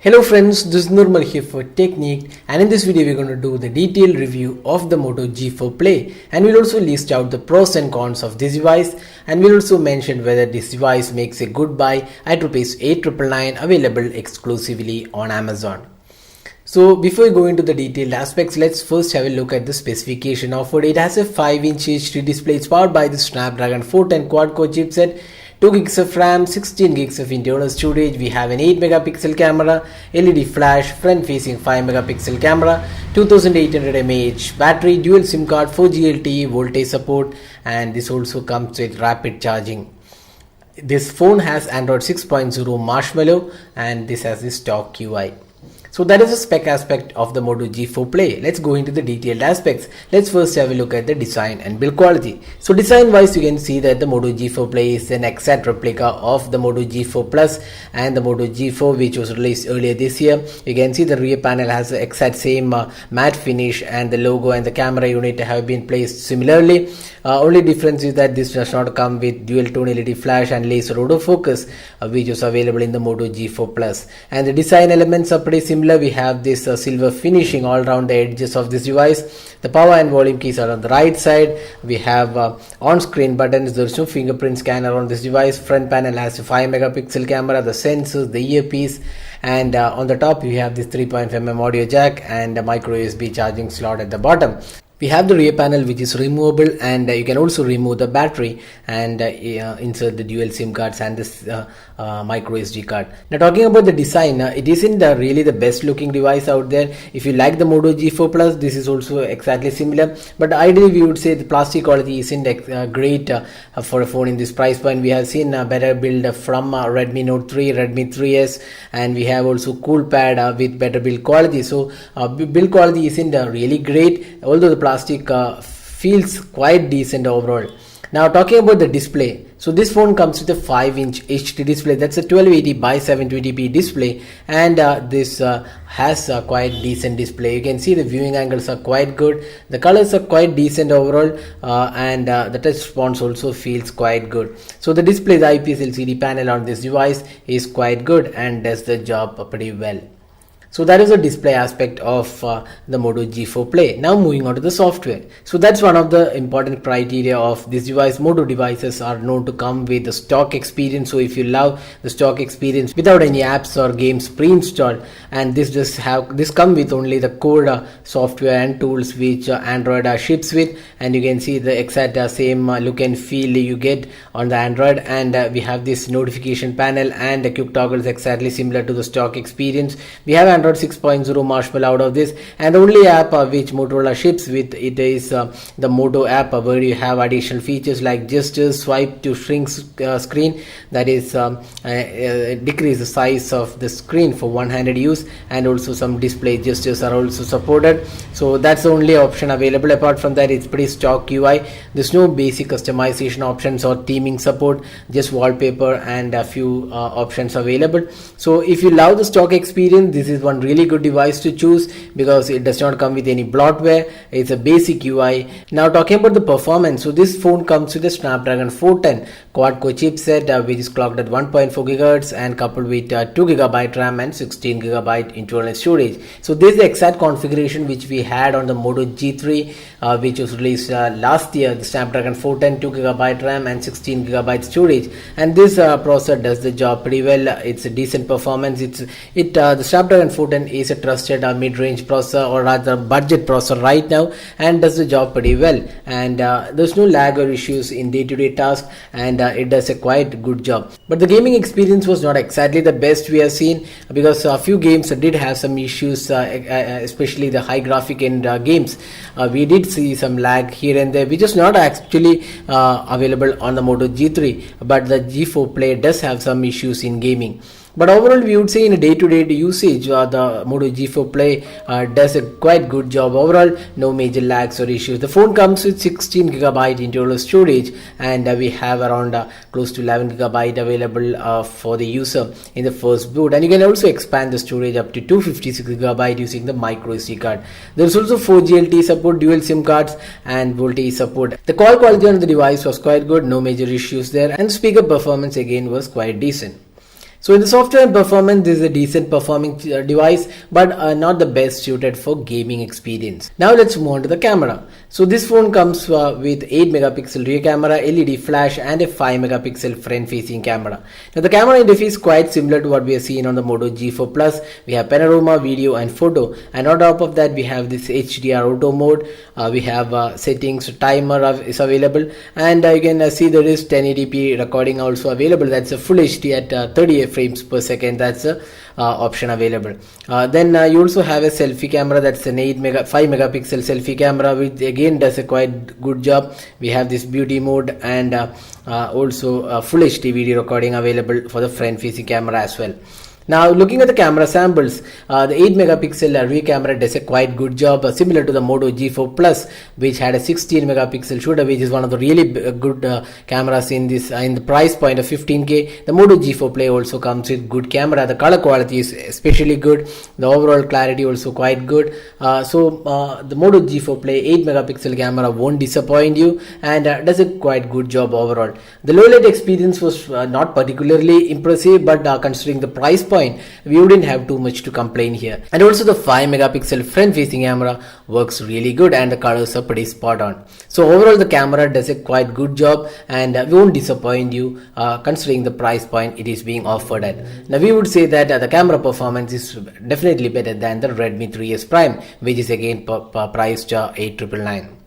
Hello friends, this is Nurmal here for Technique, and in this video we're going to do the detailed review of the Moto G4 Play, and we'll also list out the pros and cons of this device, and we'll also mention whether this device makes a good buy at rupees 8,999, available exclusively on Amazon. So before we go into the detailed aspects, let's first have a look at the specification offered. It has a 5-inch HD display. It's powered by the Snapdragon 410 quad-core chipset, 2 gigs of RAM, 16 gigs of internal storage. We have an 8 megapixel camera, LED flash, front facing 5 megapixel camera, 2800 mAh battery, dual SIM card, 4G LTE, voltage support, and this also comes with rapid charging. This phone has Android 6.0 Marshmallow, and this has the stock UI. So that is the spec aspect of the Moto G4 Play. Let's go into the detailed aspects. Let's first have a look at the design and build quality. So design wise, you can see that the Moto G4 Play is an exact replica of the Moto G4 Plus and the Moto G4, which was released earlier this year. You can see the rear panel has the exact same matte finish, and the logo and the camera unit have been placed similarly. Only difference is that this does not come with dual tone LED flash and laser autofocus, which is available in the Moto G4 Plus. And the design elements are pretty similar. We have this silver finishing all around the edges of this device. The power and volume keys are on the right side. We have on-screen buttons. There's no fingerprint scanner on this device. Front panel has a 5 megapixel camera, the sensors, the earpiece, and on the top you have this 3.5mm audio jack and a micro USB charging slot at the bottom. We have the rear panel, which is removable, and you can also remove the battery and insert the dual SIM cards and this micro SD card. Now talking about the design, it isn't really the best looking device out there. If you like the Moto G4 Plus, this is also exactly similar, but ideally we would say the plastic quality isn't great for a phone in this price point. We have seen a better build from Redmi Note 3, Redmi 3S, and we have also CoolPad with better build quality. So build quality isn't really great, although the plastic feels quite decent overall. Now talking about the display, so this phone comes with a 5-inch HD display. That's a 1280 by 720p display, and this has a quite decent display. You can see the viewing angles are quite good, the colors are quite decent overall, and the touch response also feels quite good. So the display, the IPS LCD panel on this device is quite good and does the job pretty well. So that is the display aspect of the Moto G4 Play. Now moving on to the software. So that's one of the important criteria of this device. Moto devices are known to come with the stock experience. So if you love the stock experience without any apps or games pre-installed, and this come with only the core software and tools which Android ships with, and you can see the exact same look and feel you get on the Android, and we have this notification panel and the quick toggles exactly similar to the stock experience. We have Android 6.0 Marshmallow out of this, and the only app which Motorola ships with it is the Moto app, where you have additional features like gestures, swipe to shrink screen, that is decrease the size of the screen for one-handed use, and also some display gestures are also supported. So that's the only option available. Apart from that, it's pretty stock UI. There's no basic customization options or theming support, just wallpaper and a few options available. So if you love the stock experience, this is one really good device to choose because it does not come with any bloatware. It's a basic UI. Now talking about the performance, so this phone comes with a Snapdragon 410 quad-core chipset, which is clocked at 1.4 GHz and coupled with 2 GB RAM and 16 GB internal storage. So this is the exact configuration which we had on the Moto G3, which was released last year. The Snapdragon 410, 2 GB RAM and 16 GB storage, and this processor does the job pretty well. It's a decent performance. The Snapdragon 410 is a trusted mid-range processor, or rather budget processor right now, and does the job pretty well, and there's no lag or issues in day-to-day tasks, and it does a quite good job. But the gaming experience was not exactly the best we have seen, because a few games did have some issues, especially the high graphic end games. We did see some lag here and there, which is not actually available on the Moto G3, but the G4 Play does have some issues in gaming. But overall, we would say in a day-to-day usage, the Moto G4 Play does a quite good job. Overall, no major lags or issues. The phone comes with 16 GB internal storage, and we have around close to 11 GB available for the user in the first boot. And you can also expand the storage up to 256 GB using the micro SD card. There is also 4G LTE support, dual SIM cards, and voltage support. The call quality on the device was quite good, no major issues there, and speaker performance again was quite decent. So in the software and performance, this is a decent performing device, but not the best suited for gaming experience. Now let's move on to the camera. So this phone comes with 8 megapixel rear camera, LED flash and a 5 megapixel front facing camera. Now the camera interface is quite similar to what we are seeing on the Moto G4 Plus. We have panorama, video and photo, and on top of that we have this HDR auto mode. We have settings, timer is available, and you can see there is 1080p recording also available. That's a full HD at 38 frames per second. That's a option available. Then you also have a selfie camera. That's an 5 megapixel selfie camera, which again does a quite good job. We have this beauty mode and also full HD video recording available for the front facing camera as well. Now looking at the camera samples, the 8 megapixel rear camera does a quite good job, similar to the Moto G4 Plus, which had a 16 megapixel shooter, which is one of the really good cameras in this in the price point of 15k. The Moto G4 Play also comes with good camera. The color quality is especially good. The overall clarity also quite good. The Moto G4 Play 8 megapixel camera won't disappoint you and does a quite good job overall. The low light experience was not particularly impressive, but considering the price point, we wouldn't have too much to complain here. And also the 5 megapixel front facing camera works really good and the colors are pretty spot on. So overall the camera does a quite good job and won't disappoint you considering the price point it is being offered at. Now we would say that the camera performance is definitely better than the Redmi 3S Prime, which is again priced 8,999.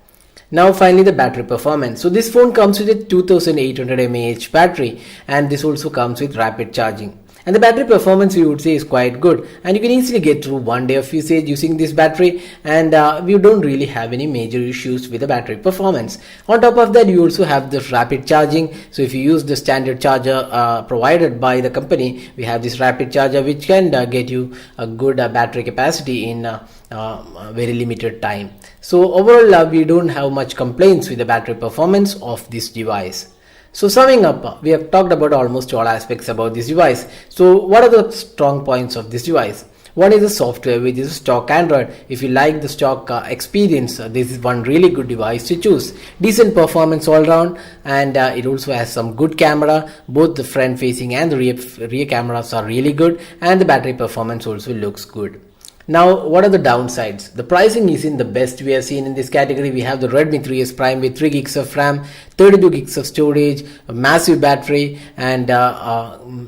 Now finally the battery performance. So this phone comes with a 2800 mAh battery, and this also comes with rapid charging. And the battery performance we would say is quite good, and you can easily get through one day of usage using this battery, and we don't really have any major issues with the battery performance. On top of that, you also have this rapid charging. So if you use the standard charger provided by the company, we have this rapid charger which can get you a good battery capacity in very limited time. So overall we don't have much complaints with the battery performance of this device. So summing up, we have talked about almost all aspects about this device. So what are the strong points of this device? One is the software, which is stock Android. If you like the stock experience, this is one really good device to choose. Decent performance all round, and it also has some good camera. Both the front facing and the rear cameras are really good, and the battery performance also looks good. Now, what are the downsides? The pricing isn't the best we have seen in this category. We have the Redmi 3S Prime with 3 gigs of RAM, 32 gigs of storage, a massive battery, and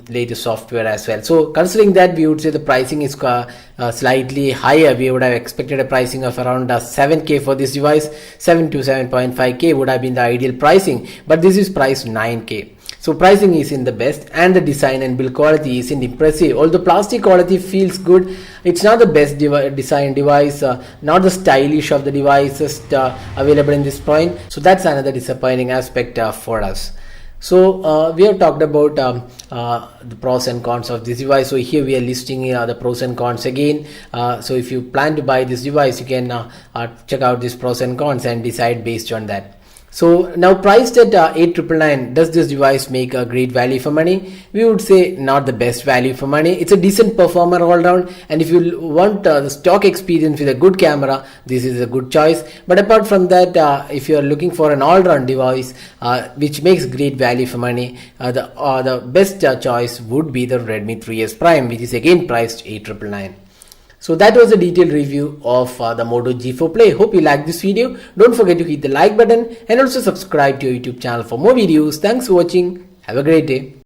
latest software as well. So considering that, we would say the pricing is slightly higher. We would have expected a pricing of around 7k for this device. 7 to 7.5k would have been the ideal pricing, but this is priced 9k. So pricing isn't the best, and the design and build quality isn't impressive. Although plastic quality feels good, it's not the best design device, not the stylish of the devices available in this point. So that's another disappointing aspect for us. So we have talked about the pros and cons of this device. So here we are listing the pros and cons again. So if you plan to buy this device, you can check out these pros and cons and decide based on that. So now priced at 8,999, does this device make a great value for money? We would say not the best value for money. It's a decent performer all round, and if you want the stock experience with a good camera, this is a good choice. But apart from that, if you are looking for an all-round device which makes great value for money, the best choice would be the Redmi 3S Prime, which is again priced 8,999. So that was a detailed review of the Moto G4 Play. Hope you liked this video. Don't forget to hit the like button and also subscribe to our YouTube channel for more videos. Thanks for watching. Have a great day.